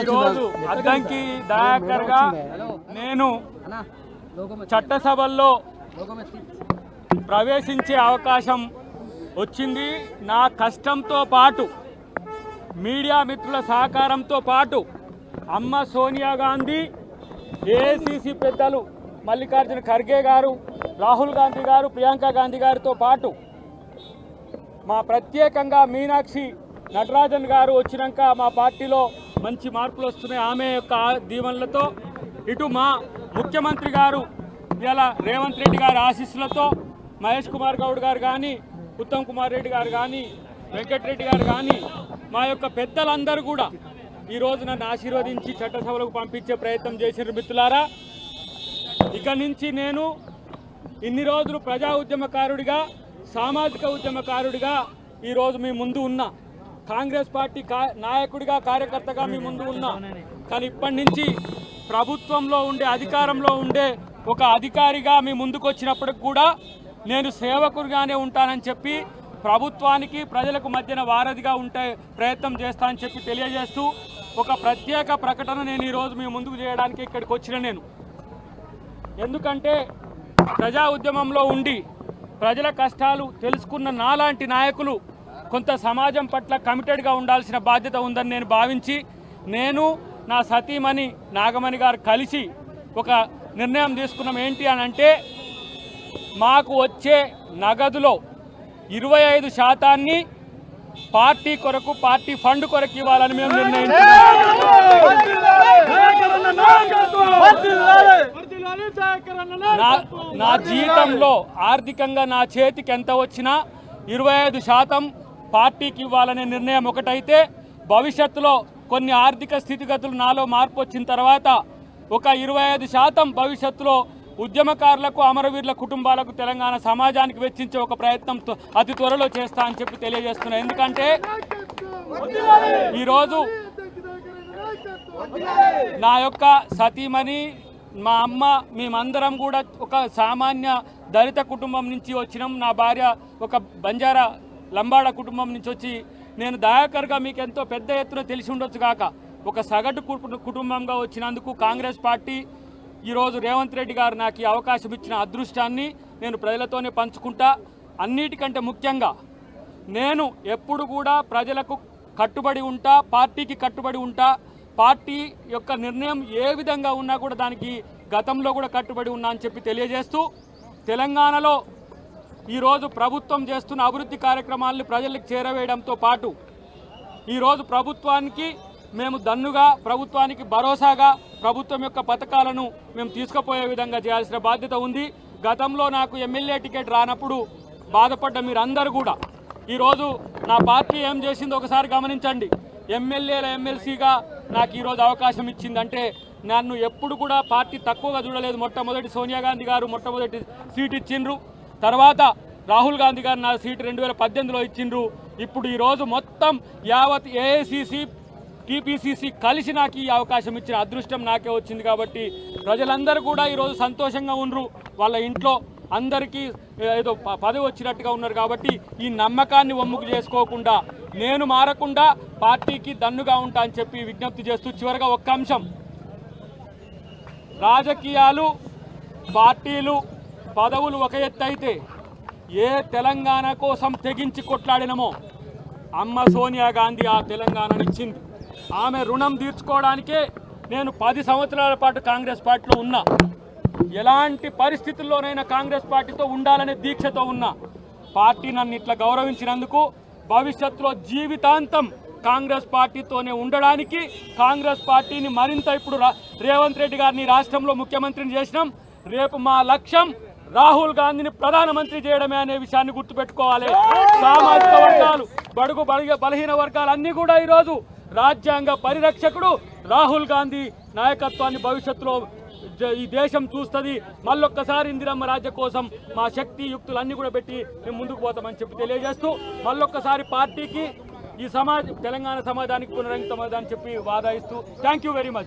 ఈరోజు అద్దంకి దయాకర్ గా నేను చట్టసభల్లో ప్రవేశించే అవకాశం వచ్చింది. నా కష్టంతో పాటు మీడియా మిత్రుల సహకారంతో పాటు అమ్మ సోనియా గాంధీ, ఏఐసిసి పెద్దలు మల్లికార్జున ఖర్గే గారు, రాహుల్ గాంధీ గారు, ప్రియాంక గాంధీ గారితో పాటు మా ప్రత్యేకంగా మీనాక్షి నటరాజన్ గారు వచ్చినాక మా పార్టీలో మంచి మార్పులు వస్తున్నాయి. ఆమె యొక్క దీవెనలతో ఇటు మా ముఖ్యమంత్రి గారు ఇలా రేవంత్ రెడ్డి గారి ఆశీస్సులతో మహేష్ కుమార్ గౌడ్ గారు కానీ, ఉత్తమ్ కుమార్ రెడ్డి గారు కానీ, వెంకటరెడ్డి గారు కానీ మా యొక్క పెద్దలందరూ కూడా ఈరోజు నన్ను ఆశీర్వదించి చట్టసభలకు పంపించే ప్రయత్నం చేసిన మిత్రులారా, ఇక నుంచి నేను ఇన్ని రోజులు ప్రజా ఉద్యమకారుడిగా, సామాజిక ఉద్యమకారుడిగా ఈరోజు మీ ముందు ఉన్నా, కాంగ్రెస్ పార్టీ నాయకుడిగా, కార్యకర్తగా మీ ముందు ఉన్నా. కానీ ఇప్పటి నుంచి ప్రభుత్వంలో ఉండే, అధికారంలో ఉండే ఒక అధికారిగా మీ ముందుకు వచ్చినప్పటికి కూడా నేను సేవకుడిగానే ఉంటానని చెప్పి ప్రభుత్వానికి ప్రజలకు మధ్యన వారధిగా ఉంటే ప్రయత్నం చేస్తానని చెప్పి తెలియజేస్తూ ఒక ప్రత్యేక ప్రకటన నేను ఈరోజు మీ ముందుకు చేయడానికి ఇక్కడికి వచ్చిన నేను. ఎందుకంటే ప్రజా ఉద్యమంలో ఉండి ప్రజల కష్టాలు తెలుసుకున్న నాలాంటి నాయకులు కొంత సమాజం పట్ల కమిటెడ్గా ఉండాల్సిన బాధ్యత ఉందని నేను భావించి నేను నా సతీమణి నాగమణి గారు కలిసి ఒక నిర్ణయం తీసుకున్నాం. ఏంటి అని అంటే మాకు వచ్చే నగదులో 25% పార్టీ కొరకు, పార్టీ ఫండ్ కొరకు ఇవ్వాలని మేము నిర్ణయించుకున్నాం. నా జీవితంలో ఆర్థికంగా నా చేతికి ఎంత వచ్చినా 25% పార్టీకి ఇవ్వాలనే నిర్ణయం ఒకటైతే, భవిష్యత్తులో కొన్ని ఆర్థిక స్థితిగతులు నాలో మార్పు వచ్చిన తర్వాత ఒక 25% భవిష్యత్తులో ఉద్యమకారులకు, అమరవీరుల కుటుంబాలకు, తెలంగాణ సమాజానికి వెచ్చించే ఒక ప్రయత్నం అతి త్వరలో చేస్తా అని చెప్పి తెలియజేస్తున్నా. ఎందుకంటే ఈరోజు నా యొక్క సతీమణి, మా అమ్మ, మేమందరం కూడా ఒక సామాన్య దళిత కుటుంబం నుంచి వచ్చినాం. నా భార్య ఒక బంజారా లంబాడ కుటుంబం నుంచి వచ్చి, నేను దయాకర్గా మీకు ఎంతో పెద్ద ఎత్తున తెలిసి ఉండొచ్చు కాక ఒక సగటు కుటుంబంగా వచ్చినందుకు కాంగ్రెస్ పార్టీ ఈరోజు రేవంత్ రెడ్డి గారు నాకు ఈ అవకాశం ఇచ్చిన అదృష్టాన్ని నేను ప్రజలతోనే పంచుకుంటా. అన్నిటికంటే ముఖ్యంగా నేను ఎప్పుడు కూడా ప్రజలకు కట్టుబడి ఉంటా, పార్టీకి కట్టుబడి ఉంటా. పార్టీ యొక్క నిర్ణయం ఏ విధంగా ఉన్నా కూడా దానికి గతంలో కూడా కట్టుబడి ఉన్నా అని చెప్పి తెలియజేస్తూ, తెలంగాణలో ఈరోజు ప్రభుత్వం చేస్తున్న అభివృద్ధి కార్యక్రమాలను ప్రజలకు చేరవేయడంతో పాటు ఈరోజు ప్రభుత్వానికి మేము దన్నుగా, ప్రభుత్వానికి భరోసాగా ప్రభుత్వం యొక్క పథకాలను మేము తీసుకుపోయే విధంగా చేయాల్సిన బాధ్యత ఉంది. గతంలో నాకు ఎమ్మెల్యే టికెట్ రానప్పుడు బాధపడ్డ మీరందరూ కూడా ఈరోజు నా పార్టీ ఏం చేసిందో ఒకసారి గమనించండి. ఎమ్మెల్యేల ఎమ్మెల్సీగా నాకు ఈరోజు అవకాశం ఇచ్చిందంటే నన్ను ఎప్పుడు కూడా పార్టీ తక్కువగా చూడలేదు. మొట్టమొదటి సోనియా గాంధీ గారు మొట్టమొదటి సీట్ ఇచ్చిండ్రు, తర్వాత రాహుల్ గాంధీ గారు నా సీటు 2018లో ఇచ్చిండ్రు. ఇప్పుడు ఈరోజు మొత్తం యావత్ ఏఐసిసి, టీపీసీసీ కలిసి నాకు ఈ అవకాశం ఇచ్చిన అదృష్టం నాకే వచ్చింది. కాబట్టి ప్రజలందరూ కూడా ఈరోజు సంతోషంగా ఉన్నారు. వాళ్ళ ఇంట్లో అందరికీ ఏదో పదవి వచ్చినట్టుగా ఉన్నారు. కాబట్టి ఈ నమ్మకాన్ని ఒమ్ముకు చేసుకోకుండా, నేను మారకుండా పార్టీకి దన్నుగా ఉంటా అని చెప్పి విజ్ఞప్తి చేస్తూ, చివరిగా ఒక్క అంశం, రాజకీయాలు, పార్టీలు, పదవులు ఒక ఎత్తు అయితే ఏ తెలంగాణ కోసం తెగించి కొట్లాడినమో అమ్మ సోనియా గాంధీ ఆ తెలంగాణను ఇచ్చింది. ఆమె రుణం తీర్చుకోవడానికే నేను 10 సంవత్సరాల పాటు కాంగ్రెస్ పార్టీలో ఉన్నా. ఎలాంటి పరిస్థితుల్లోనైనా కాంగ్రెస్ పార్టీతో ఉండాలనే దీక్షతో ఉన్నా. పార్టీ నన్ను ఇట్లా గౌరవించినందుకు భవిష్యత్తులో జీవితాంతం కాంగ్రెస్ పార్టీతోనే ఉండడానికి, కాంగ్రెస్ పార్టీని మరింత ఇప్పుడు రేవంత్ రెడ్డి గారిని రాష్ట్రంలో ముఖ్యమంత్రిని చేసినాం. రేపు మా లక్ష్యం రాహుల్ గాంధీని ప్రధానమంత్రి చేయడమే అనే విషయాన్ని గుర్తుపెట్టుకోవాలి. సామాజిక వర్గాలు, బడుగు బలహీన వర్గాలు అన్నీ కూడా ఈరోజు రాజ్యాంగ పరిరక్షకుడు రాహుల్ గాంధీ నాయకత్వాన్ని భవిష్యత్తులో ఈ దేశం చూస్తుంది. మళ్ళొక్కసారి ఇందిరమ్మ రాజ్య కోసం మా శక్తి యుక్తులన్నీ కూడా పెట్టి మేము ముందుకు పోతామని చెప్పి తెలియజేస్తూ, మళ్ళొక్కసారి పార్టీకి, ఈ తెలంగాణ సమాజానికి పునరంకితమని చెప్పి వాదాయిస్తూ, థ్యాంక్ యూ వెరీ మచ్.